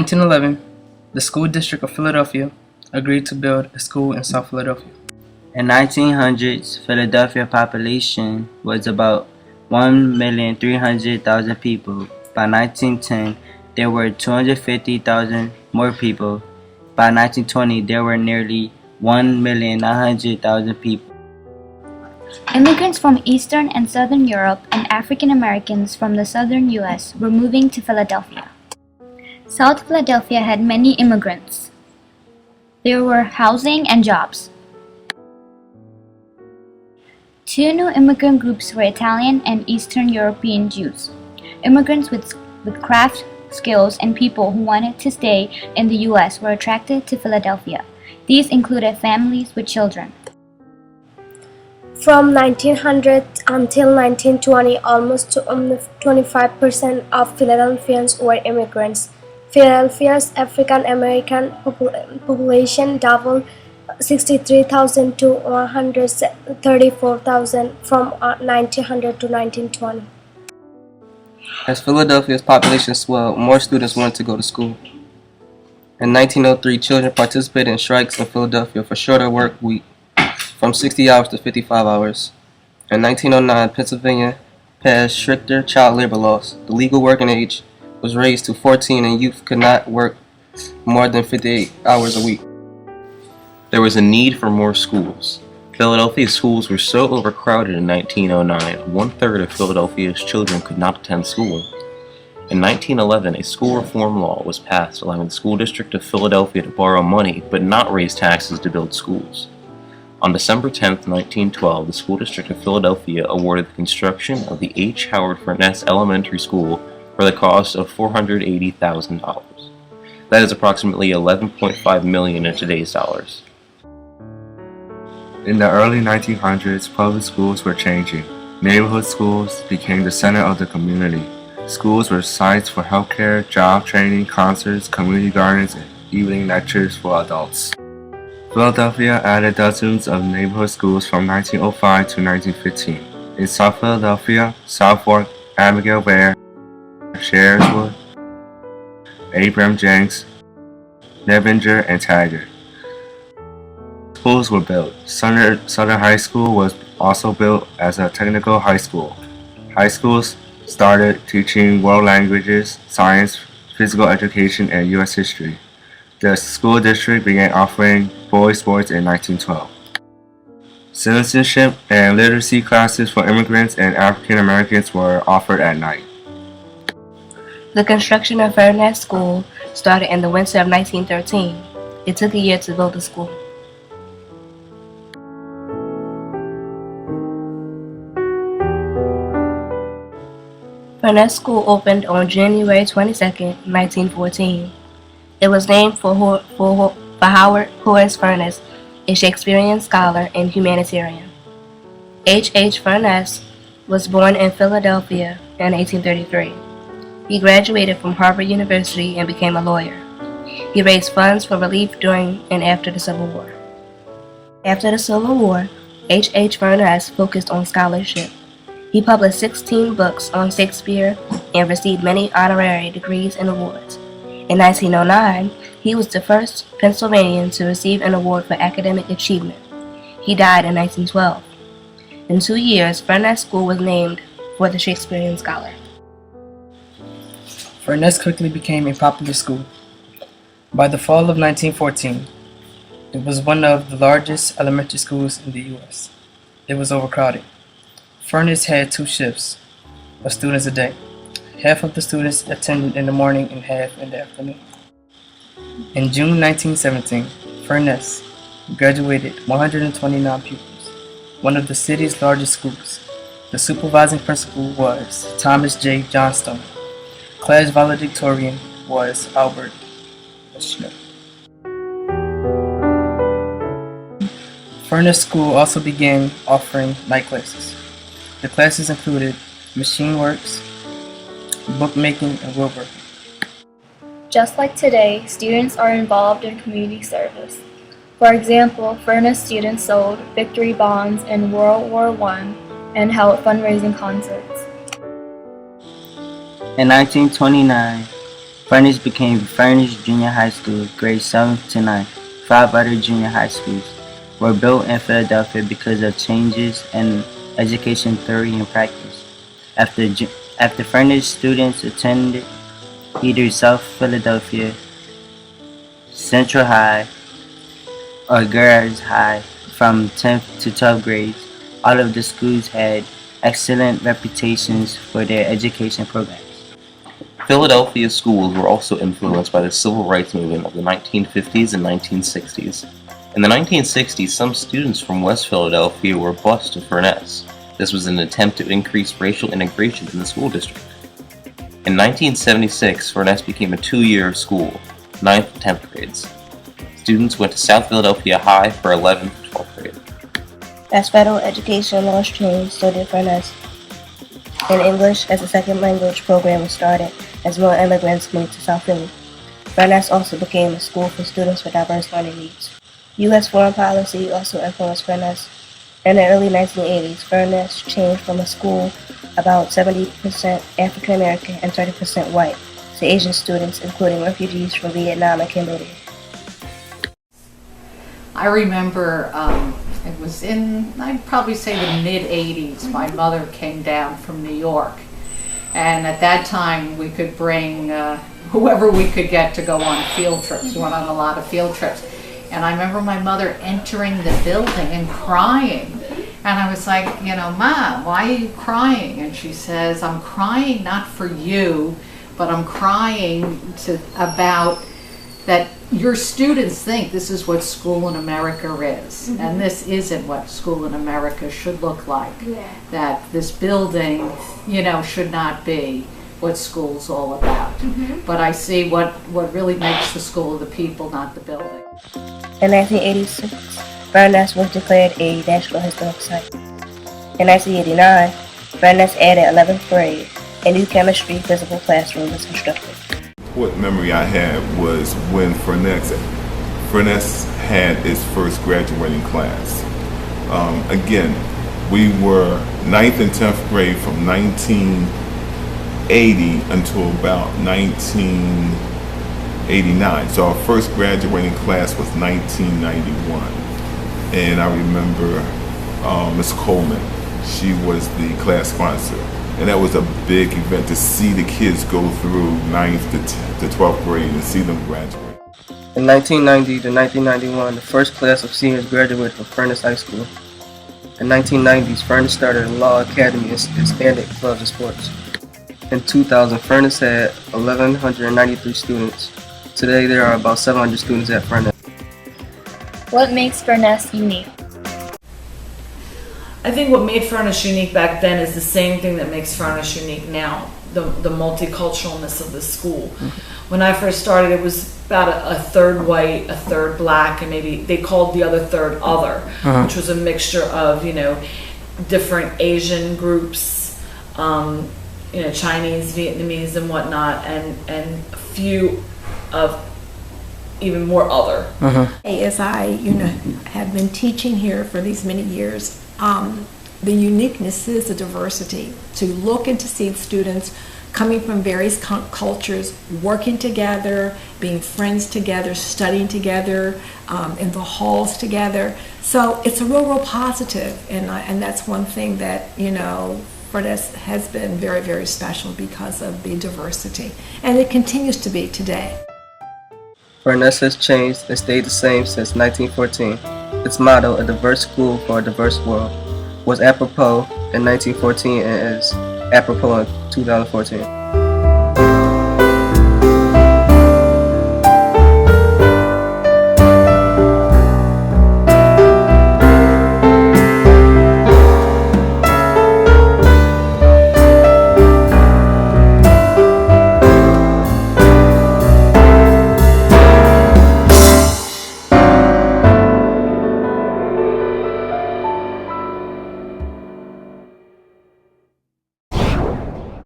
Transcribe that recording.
1911, the School District of Philadelphia agreed to build a school in South Philadelphia. In 1900s, Philadelphia population was about 1,300,000 people. By 1910, there were 250,000 more people. By 1920, there were nearly 1,900,000 people. Immigrants from Eastern and Southern Europe and African Americans from the Southern U.S. were moving to Philadelphia. South Philadelphia had many immigrants. There were housing and jobs. Two new immigrant groups were Italian and Eastern European Jews, immigrants with craft skills, and people who wanted to stay in the U.S. were attracted to Philadelphia. These included families with children. From 1900 until 1920, almost 25% of Philadelphians were immigrants. Philadelphia's African American population doubled 63,000 to 134,000 from 1900 to 1920. As Philadelphia's population swelled, more students wanted to go to school. In 1903, children participated in strikes in Philadelphia for shorter work week, from 60 hours to 55 hours. In 1909, Pennsylvania passed stricter child labor laws. The legal working age was raised to 14 and youth could not work more than 58 hours a week. There was a need for more schools. Philadelphia schools were so overcrowded in 1909, 1/3 of Philadelphia's children could not attend school. In 1911, a school reform law was passed allowing the school district of Philadelphia to borrow money but not raise taxes to build schools. On December 10, 1912, the school district of Philadelphia awarded the construction of the H. Howard Furness Elementary School for the cost of $480,000. That is approximately $11.5 million in today's dollars. In the early 1900s, public schools were changing. Neighborhood schools became the center of the community. Schools were sites for healthcare, job training, concerts, community gardens, and evening lectures for adults. Philadelphia added dozens of neighborhood schools from 1905 to 1915. In South Philadelphia, Southwark, Abigail Bear, Shareswood, Abraham Jenks, Nevinger, and Taggart. Schools were built. Southern High School was also built as a technical high school. High schools started teaching world languages, science, physical education, and U.S. history. The school district began offering boys' sports in 1912. Citizenship and literacy classes for immigrants and African Americans were offered at night. The construction of Furness School started in the winter of 1913. It took a year to build the school. Furness School opened on January 22, 1914. It was named for Howard Horace Furness, a Shakespearean scholar and humanitarian. H. Furness was born in Philadelphia in 1833. He graduated from Harvard University and became a lawyer. He raised funds for relief during and after the Civil War. After the Civil War, H. Furness focused on scholarship. He published 16 books on Shakespeare and received many honorary degrees and awards. In 1909, he was the first Pennsylvanian to receive an award for academic achievement. He died in 1912. In 2 years, Furness School was named for the Shakespearean scholar. Furness quickly became a popular school. By the fall of 1914, it was one of the largest elementary schools in the U.S. It was overcrowded. Furness had 2 shifts of students a day. Half of the students attended in the morning and half in the afternoon. In June 1917, Furness graduated 129 pupils, one of the city's largest schools. The supervising principal was Thomas J. Johnstone. Class valedictorian was Albert Smith. Furness School also began offering night classes. The classes included machine works, bookmaking, and woodworking. Just like today, students are involved in community service. For example, Furness students sold victory bonds in World War I and held fundraising concerts. In 1929, Furness became Furness Junior High School, grades 7 to 9. 5 other junior high schools were built in Philadelphia because of changes in education theory and practice. After Furness, students attended either South Philadelphia Central High or Girls High from 10th to 12th grades. All of the schools had excellent reputations for their education programs. Philadelphia schools were also influenced by the civil rights movement of the 1950s and 1960s. In the 1960s, some students from West Philadelphia were bused to Furness. This was an attempt to increase racial integration in the school district. In 1976, Furness became a two-year school, 9th and 10th grades. Students went to South Philadelphia High for 11th and 12th grade. As federal education laws changed, so did Furness. An English as a second language program was started as more immigrants moved to South Philly. Furness also became a school for students with diverse learning needs. U.S. foreign policy also influenced Furness. In the early 1980s, Furness changed from a school about 70% African American and 30% white to Asian students, including refugees from Vietnam and Cambodia. I remember it was in, I'd probably say the mid-'80s, my mother came down from New York. And at that time, we could bring whoever we could get to go on field trips. We went on a lot of field trips. And I remember my mother entering the building and crying. And I was like, you know, Mom, why are you crying? And she says, I'm crying not for you, but I'm crying about that your students think this is what school in America is. Mm-hmm. And this isn't what school in America should look like. Yeah. That this building, you know, should not be what school's all about. Mm-hmm. But I see what really makes the school the people, not the building. In 1986, Furness was declared a National Historic Site. In 1989, Furness added 11th grade. A new chemistry physical classroom was constructed. What memory I had was when Furness had its first graduating class. Again, we were 9th and 10th grade from 1980 until about 1989. So our first graduating class was 1991. And I remember Ms. Coleman, she was the class sponsor. And that was a big event to see the kids go through 9th to 12th grade and see them graduate. In 1990 to 1991, the first class of seniors graduated from Furness High School. In 1990s, Furness started a law academy and expanded clubs and sports. In 2000, Furness had 1,193 students. Today, there are about 700 students at Furness. What makes Furness unique? I think what made Furness unique back then is the same thing that makes Furness unique now, the multiculturalness of the school. Mm-hmm. When I first started, it was about a third white, a third black, and maybe they called the other third other, which was a mixture of, you know, different Asian groups, you know, Chinese, Vietnamese, and whatnot, and a few of even more other. As I, have been teaching here for these many years, the uniqueness is the diversity. To look and to see students coming from various cultures, working together, being friends together, studying together, in the halls together. So it's a real positive, and that's one thing that, Furness has been very, very special because of the diversity, and it continues to be today. Furness has changed and stayed the same since 1914. Its motto, a diverse school for a diverse world, was apropos in 1914 and is apropos in 2014.